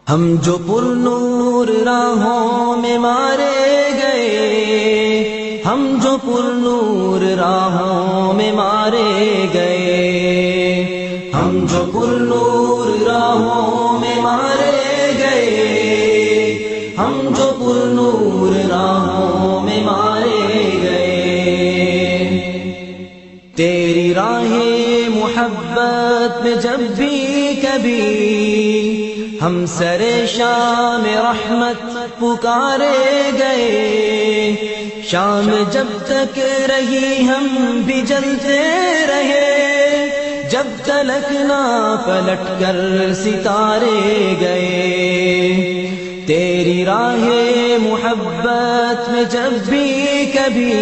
ہم جو پر نور راہوں میں مارے گئے، ہم جو پر نور راہوں میں مارے گئے، ہم جو پر نور راہوں میں مارے گئے، ہم جو پر نور راہوں میں مارے گئے، تیری راہ محبت میں جب بھی کبھی ہم سر شام رحمت پکارے گئے، شام جب تک رہی ہم بھی جلتے رہے، جب تلک نہ پلٹ کر ستارے گئے، تیری راہ محبت میں جب بھی کبھی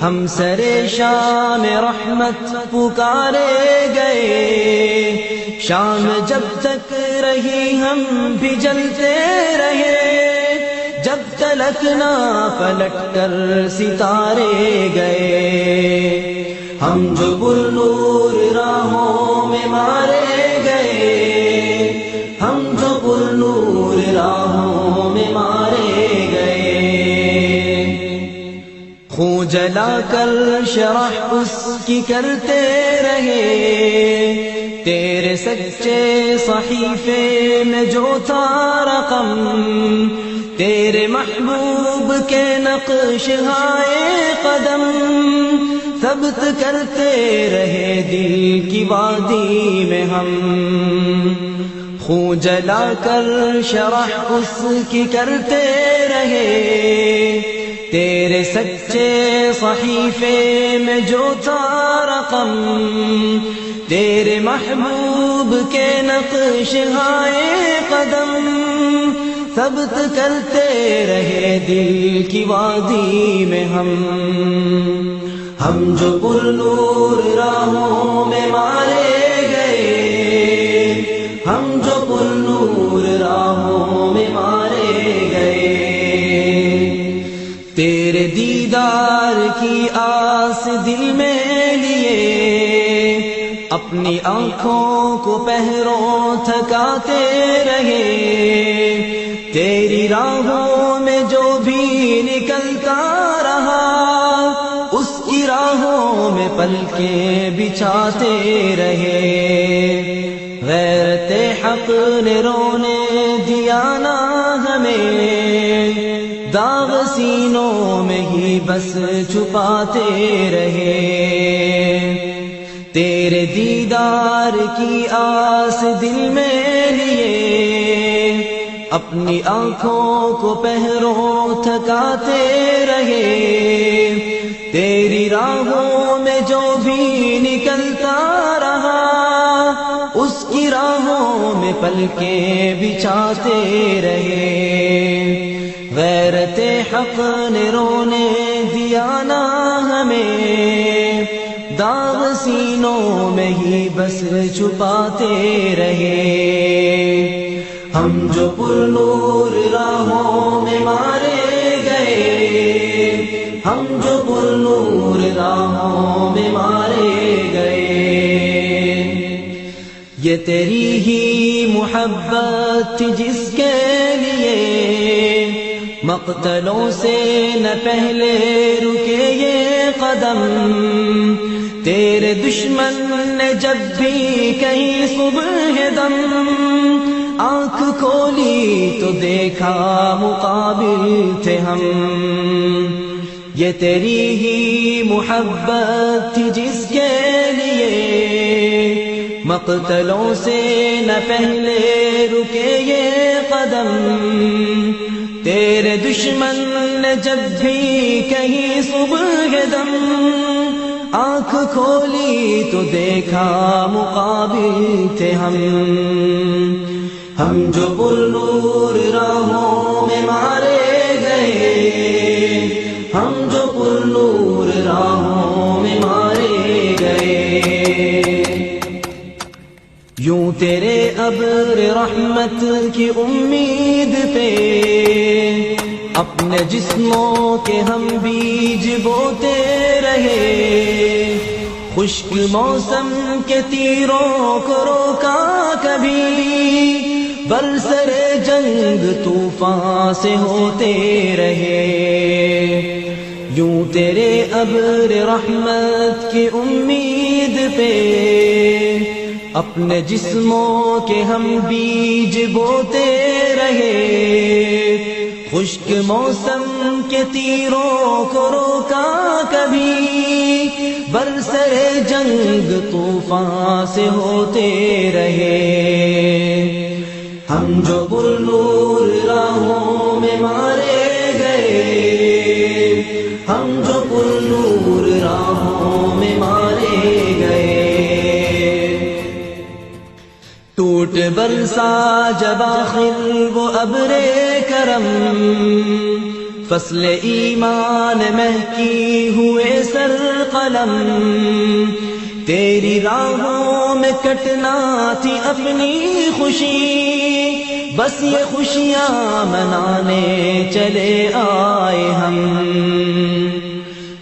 ہم سر شام رحمت پکارے گئے، شام جب تک رہی ہم بھی جلتے رہے، جب تلک نہ پلٹ کر ستارے گئے، ہم جو پر نور راہوں میں مارے گئے، ہم جو پر نور راہوں میں مارے گئے، خون جلا کر شرح اس کی کرتے رہے، تیرے سچے صحیفے میں جو تھا رقم، تیرے محبوب کے نقش ہائے قدم، ثبت کرتے رہے دل کی وادی میں ہم، خون جلا کر شرح اس کی کرتے رہے، تیرے سچے صحیفے میں جو تھا رقم، تیرے محبوب کے نقش ہائے قدم، ثبت کرتے رہے دل کی وادی میں ہم جو پر نور راہوں میں مارے گئے، ہم جو پر نور راہوں میں مارے گئے، تیرے دیدار کی آس دل میں لیے، اپنی آنکھوں کو پہروں تھکاتے رہے، تیری راہوں میں جو بھی نکلتا رہا، اس کی راہوں میں پلکیں بچھاتے رہے، غیرت حق نے رونے دیا نہ ہمیں، داغ سینوں میں ہی بس چھپاتے رہے، تیرے دیدار کی آس دل میں لیے، اپنی آنکھوں کو پہروں تھکاتے رہے، تیری راہوں میں جو بھی نکلتا رہا، اس کی راہوں میں پلکیں بچھاتے رہے، غیرت حق نے رونے دیا نہ ہمیں، داغ سینوں میں ہی بس چھپاتے رہے، ہم جو پر نور راہوں میں مارے گئے، ہم جو پر نور راہوں میں مارے گئے، یہ تیری ہی محبت تھی جس کے لیے مقتلوں سے نہ پہلے رکے یہ قدم، تیرے دشمن نے جب بھی کہیں صبح دم آنکھ کھولی تو دیکھا مقابل تھے ہم، یہ تیری ہی محبت تھی جس کے لیے مقتلوں سے نہ پہلے رکے یہ قدم، تیرے دشمن نے جب بھی کہیں صبح دم آنکھ کھولی تو دیکھا مقابل تھے ہم جو پر نور راہوں میں مارے گئے، ہم جو پر نور راہوں میں مارے گئے، یوں تیرے ابر رحمت کی امید پہ اپنے جسموں کے ہم بیج بوتے رہے، خشک موسم کے تیروں کو روکا کبھی، برسر جنگ طوفان سے ہوتے رہے، یوں تیرے ابر رحمت کی امید پہ اپنے جسموں کے ہم بیج بوتے رہے، خشک موسم کے تیروں کو روکا کبھی، برسر جنگ طوفان سے ہوتے رہے، ہم جو پرنور راہوں میں مارے گئے، ہم جو پرنور راہوں میں مارے گئے، ٹوٹ برسا جب آخر وہ ابر کرم، فصل ایمان مہکی ہوئے سر قلم، تیری راہوں میں کٹنا تھی اپنی خوشی، بس یہ خوشیاں منانے چلے آئے ہم،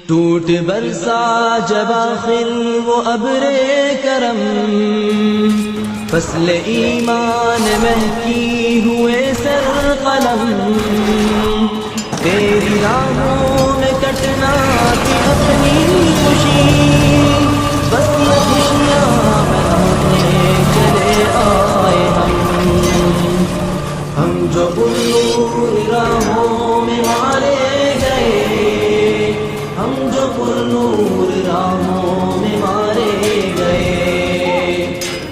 ٹوٹ برسا جب آخر وہ ابر کرم، فصل ایمان مہکی ہوئے سر قلم، تیری راہوں میں کٹنا تھی اپنی خوشی، بس یہ خوشیاں منانے چلے آئے ہم جو پرنور راہوں میں مارے گئے، ہم جو پرنور راہوں میں مارے گئے،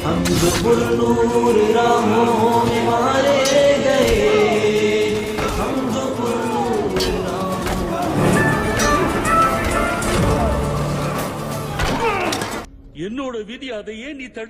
ہم جو پرنور راہوں میں مارے گئے، ہم جو پرنور என்னோட விதி அதையே நீ தடு